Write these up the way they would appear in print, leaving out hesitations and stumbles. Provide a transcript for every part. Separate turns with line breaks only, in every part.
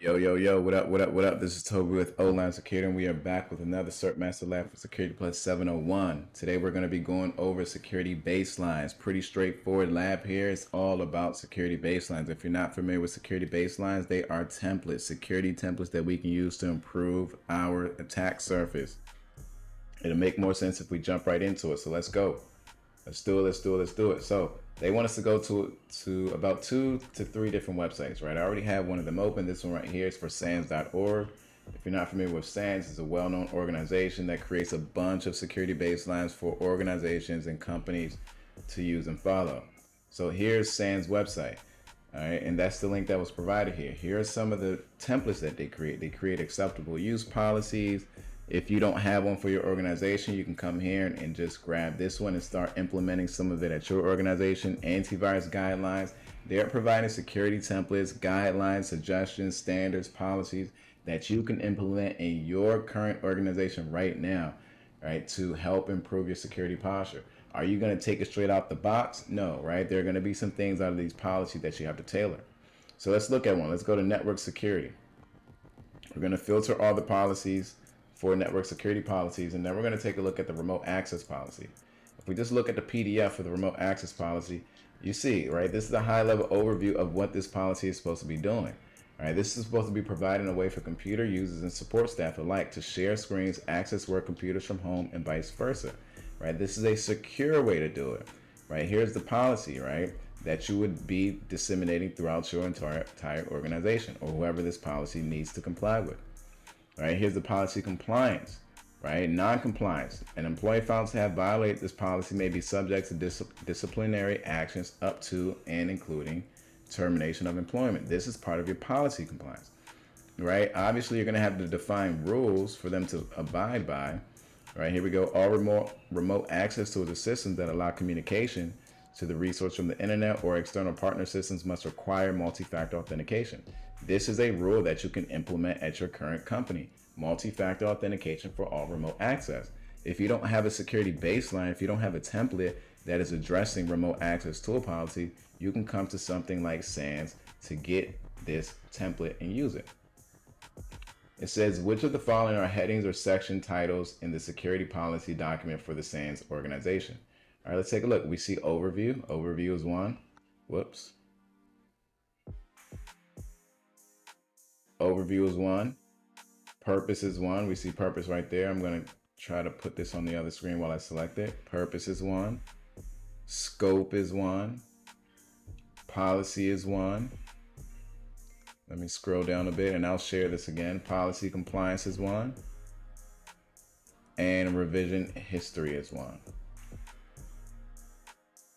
Yo, yo, yo, what up, what up, what up? This is Toby with O-Line Security, and we are back with another Cert Master Lab for Security Plus 701. Today we're going to be going over security baselines. Pretty straightforward lab here. It's all about security baselines. If you're not familiar with security baselines, they are templates, security templates that we can use to improve our attack surface. It'll make more sense if we jump right into it. So let's go. Let's do it. Let's do it. Let's do it. So they want us to go to about 2 to 3 different websites, right? I already have one of them open. This one right here is for SANS.org. If you're not familiar with SANS, it's a well-known organization that creates a bunch of security baselines for organizations and companies to use and follow. So here's SANS website. All right, and that's the link that was provided here. Here are some of the templates that they create. They create acceptable use policies. If you don't have one for your organization, you can come here and just grab this one and start implementing some of it at your organization. Antivirus guidelines. They're providing security templates, guidelines, suggestions, standards, policies that you can implement in your current organization right now, right, to help improve your security posture. Are you going to take it straight out the box? No, right? There are going to be some things out of these policies that you have to tailor. So let's look at one. Let's go to network security. We're going to filter all the policies for network security policies, and then we're going to take a look at the remote access policy. If we just look at the PDF for the remote access policy, you see, right, this is a high-level overview of what this policy is supposed to be doing. All right, this is supposed to be providing a way for computer users and support staff alike to share screens, access work computers from home, and vice versa. Right, this is a secure way to do it. Right, here's the policy, right, that you would be disseminating throughout your entire organization or whoever this policy needs to comply with. All right, here's the policy compliance. Right, non-compliance. An employee found to have violated this policy may be subject to disciplinary actions up to and including termination of employment. This is part of your policy compliance, right? Obviously, you're going to have to define rules for them to abide by. Right, here we go. All remote access to the systems that allow communication to the resource from the internet or external partner systems must require multi-factor authentication. This is a rule that you can implement at your current company. Multi-factor authentication for all remote access. If you don't have a security baseline, if you don't have a template that is addressing remote access tool policy, you can come to something like SANS to get this template and use it. It says, which of the following are headings or section titles in the security policy document for the SANS organization? All right, let's take a look. We see overview. Overview is one. Whoops. Overview is one. Purpose is one. We see purpose right there. I'm going to try to put this on the other screen while I select it. Purpose is one. Scope is one. Policy is one. Let me scroll down a bit and I'll share this again. Policy compliance is one. And revision history is one.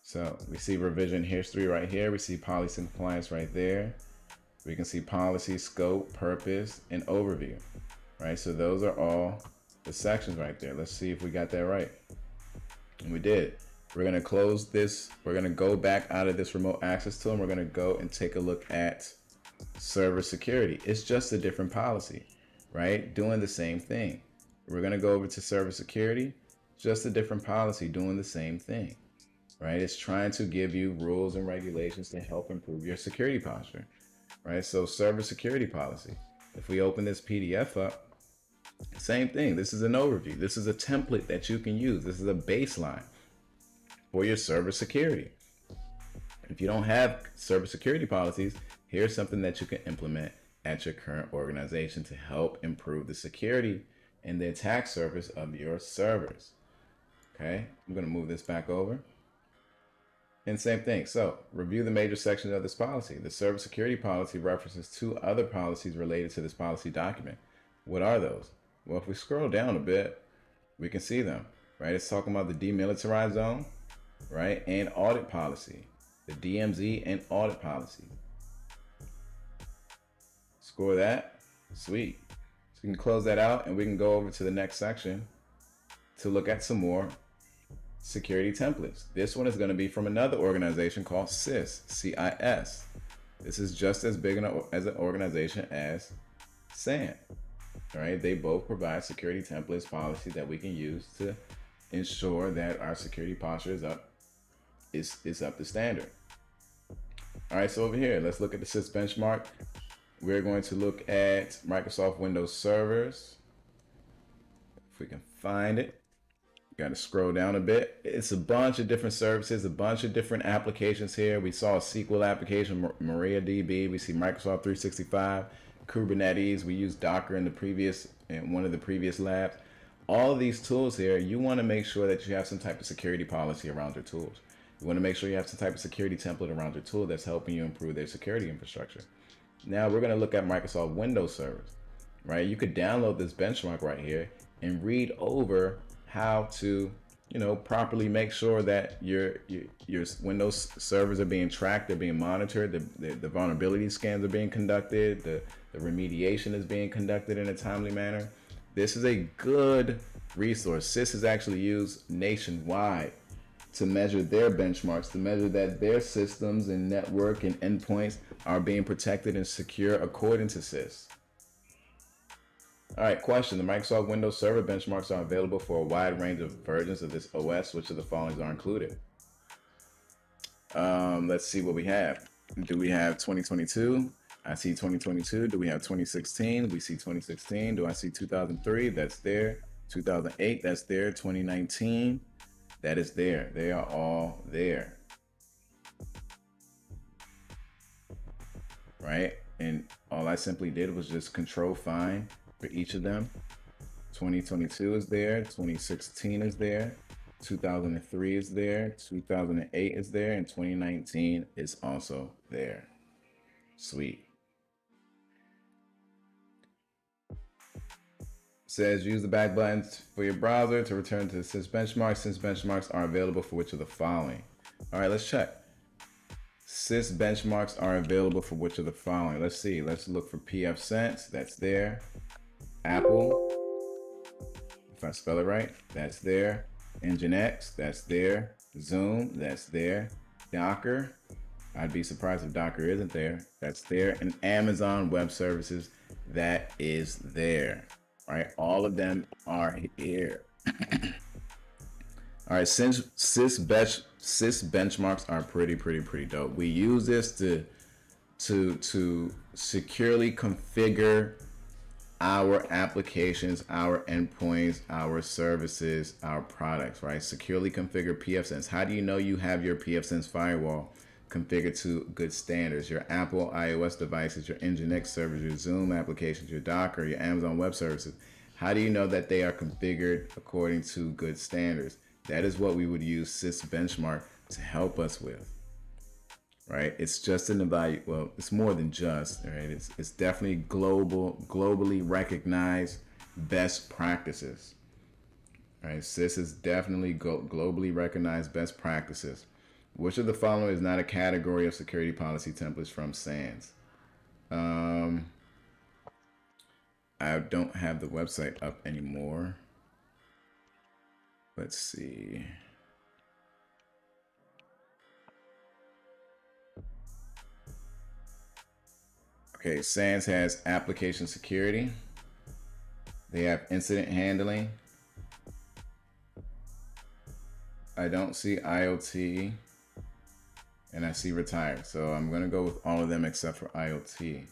So we see revision history right here. We see policy compliance right there. We can see policy, scope, purpose, and overview. Right, so those are all the sections right there. Let's see if we got that right. And we did. We're going to close this. We're going to go back out of this remote access tool and we're going to go and take a look at server security. It's just a different policy, right? Doing the same thing. We're going to go over to server security, just a different policy doing the same thing, right? It's trying to give you rules and regulations to help improve your security posture, right? So server security policy. If we open this PDF up, same thing. This is an overview. This is a template that you can use. This is a baseline for your server security. If you don't have server security policies, here's something that you can implement at your current organization to help improve the security and the attack surface of your servers. Okay, I'm going to move this back over. And same thing. So review the major sections of this policy. The server security policy references 2 other policies related to this policy document. What are those? Well, if we scroll down a bit, we can see them, right? It's talking about the demilitarized zone, right? And audit policy, the DMZ and audit policy. Score that. Sweet. So we can close that out and we can go over to the next section to look at some more security templates. This one is going to be from another organization called CIS, C-I-S. This is just as big as an organization as SAN. All right, they both provide security templates, policies that we can use to ensure that our security posture is up to standard. All right, so over here, let's look at the CIS benchmark. We're going to look at Microsoft Windows servers. If we can find it. Got to scroll down a bit. It's a bunch of different services, a bunch of different applications here. We saw a SQL application, MariaDB. We see Microsoft 365, Kubernetes. We used Docker in one of the previous labs. All of these tools here, you want to make sure that you have some type of security policy around your tools. You want to make sure you have some type of security template around your tool that's helping you improve their security infrastructure. Now we're going to look at Microsoft Windows servers, right? You could download this benchmark right here and read over how to, properly make sure that your Windows servers are being tracked, they're being monitored, the vulnerability scans are being conducted, the remediation is being conducted in a timely manner. This is a good resource. CIS is actually used nationwide to measure their benchmarks, to measure that their systems and network and endpoints are being protected and secure according to CIS. All right, question. The Microsoft Windows Server benchmarks are available for a wide range of versions of this OS. Which of the following are included? Let's see what we have. Do we have 2022? I see 2022. Do we have 2016? We see 2016. Do I see 2003? That's there. 2008, that's there. 2019, that is there. They are all there. Right? And all I simply did was just control find for each of them. 2022 is there, 2016 is there, 2003 is there, 2008 is there, and 2019 is also there. Sweet. Says use the back buttons for your browser to return to the CIS benchmarks. CIS benchmarks are available for which of the following? All right, let's check. CIS benchmarks are available for which of the following? Let's see. Let's look for pfSense. That's there. Apple, if I spell it right, that's there. Nginx, that's there. Zoom, that's there. Docker, I'd be surprised if Docker isn't there. That's there. And Amazon Web Services, that is there. All right, all of them are here. All right, since CIS benchmarks are pretty dope. We use this to securely configure our applications, our endpoints, our services, our products, right? Securely configure pfSense. How do you know you have your pfSense firewall configured to good standards? Your Apple iOS devices, your Nginx servers, your Zoom applications, your Docker, your Amazon Web Services. How do you know that they are configured according to good standards? That is what we would use CIS benchmark to help us with. Right, it's just an evaluation. Well, it's more than just. Right, it's definitely globally recognized best practices. Right, CIS is definitely globally recognized best practices. Which of the following is not a category of security policy templates from SANS? I don't have the website up anymore. Let's see. Okay, SANS has application security. They have incident handling. I don't see IoT. And I see retired. So I'm going to go with all of them except for IoT.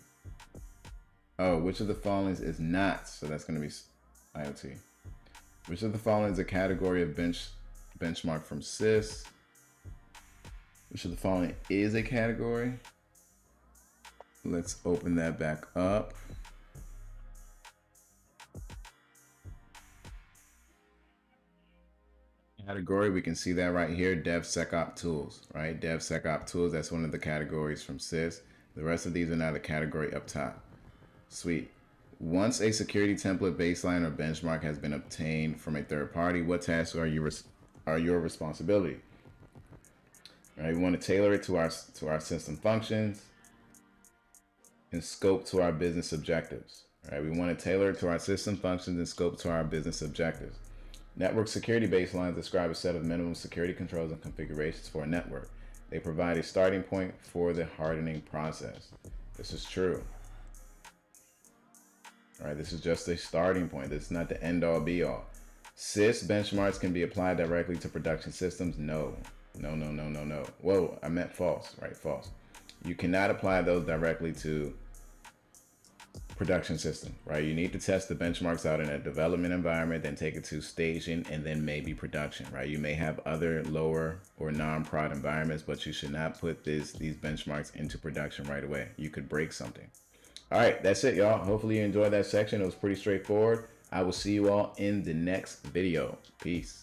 Oh, which of the following is not? So that's going to be IoT. Which of the following is a category of benchmark from CIS? Which of the following is a category? Let's open that back up. Category, we can see that right here, DevSecOps tools, right? DevSecOps tools, that's one of the categories from CIS. The rest of these are now the category up top. Sweet. Once a security template, baseline, or benchmark has been obtained from a third party, what tasks are your responsibility? Right, we want to tailor it to our system functions and scope to our business objectives. Right, we want to tailor it to our system functions and scope to our business objectives. Network security baselines describe a set of minimum security controls and configurations for a network. They provide a starting point for the hardening process. This is true. All right, this is just a starting point. This is not the end all be all. CIS benchmarks can be applied directly to production systems. No. Whoa, I meant false, right? False. You cannot apply those directly to production system, right? You need to test the benchmarks out in a development environment, then take it to staging, and then maybe production, right? You may have other lower or non-prod environments, but you should not put these benchmarks into production right away. You could break something. All right, that's it, y'all. Hopefully you enjoyed that section. It was pretty straightforward. I will see you all in the next video. Peace.